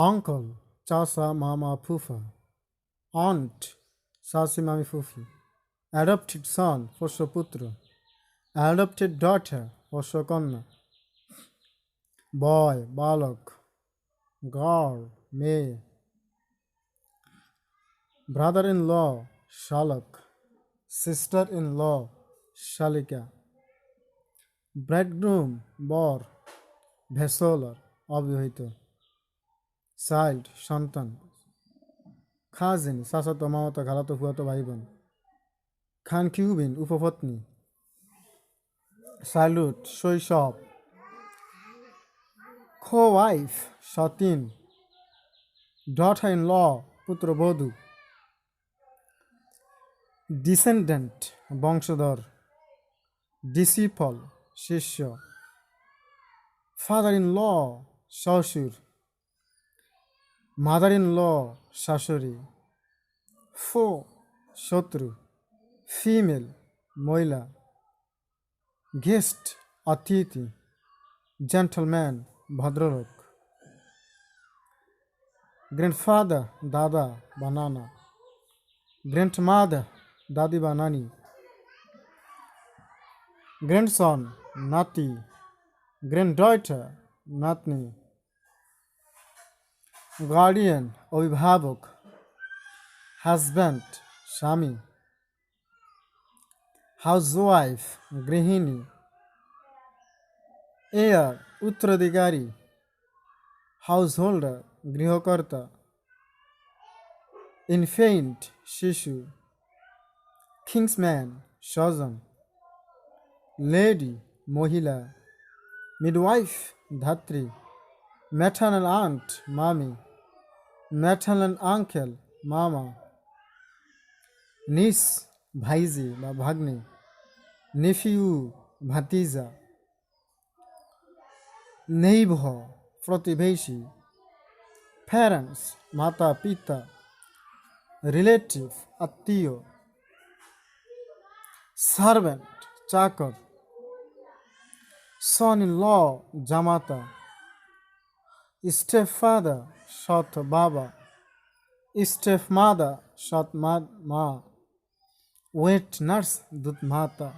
Uncle চাচা মামা ফুফা, won't চাচি মামি ফুফি, অ্যাডপ্টেড সন পোষ্য পুত্র, অ্যাডপ্টেড ডটার পোষ্য কন্যা, বয় বালক, গার্ল মেয়ে, ব্রাদার ইন ল শালক, সিস্টার ইন ল শালিকা, ব্রাইডগ্রুম বর, ভেসলার অবিবাহিত, চাইল্ড সন্তান, খাজিন চাচাতো মামাতো খালাতো ফুয়াতো ভাই বোন, খানকিউবিন উপপত্নী, চাইল্ডহুড শৈশব, খো ওয়াইফ সতীন, ডটার ইন ল পুত্রবধূ, ডিসেন্ডেন্ট বংশধর, ডিসিপল শিষ্য, ফাদার ইন ল শ্বশুর, মাদার ইন ল শাশুড়ি, ফো শত্রু, ফিমেল মহিলা, গেস্ট অতিথি, জেন্টলম্যান ভদ্রলোক, গ্র্যান্ডফাদার দাদা বা নানা, গ্র্যান্ডমাদার দাদি বা নানি, গ্র্যান্ডসন নাতি, গ্র্যান্ডডটার নাতনি, গার্ডিয়ান অভিভাবক, হাজব্যান্ড স্বামী, হাউসওয়াইফ গৃহিণী, এয়ার উত্তরাধিকারী, হাউসহোল্ডার গৃহকর্তা, ইনফেন্ট শিশু, কিংসম্যান স্বজন, লেডি মহিলা, মিডওয়াইফ ধাত্রী, ম্যাটার্নাল আন্ট মামি, ম্যাটার্নাল আঙ্কেল মামা, নিস ভাইজি বা ভাগ্নি, নেফিউ ভাতিজা, নেইবহ প্রতিবেশী, প্যারেন্টস মাতা পিতা, রিলেটিভ আত্মীয়, সার্ভেন্ট চাকর, সন ইন ল জামাতা, স্টেপ ফাদার সৎ বাবা, স্টেপ মাদার সৎ মা, ওয়েট নার্স দুধ মাতা।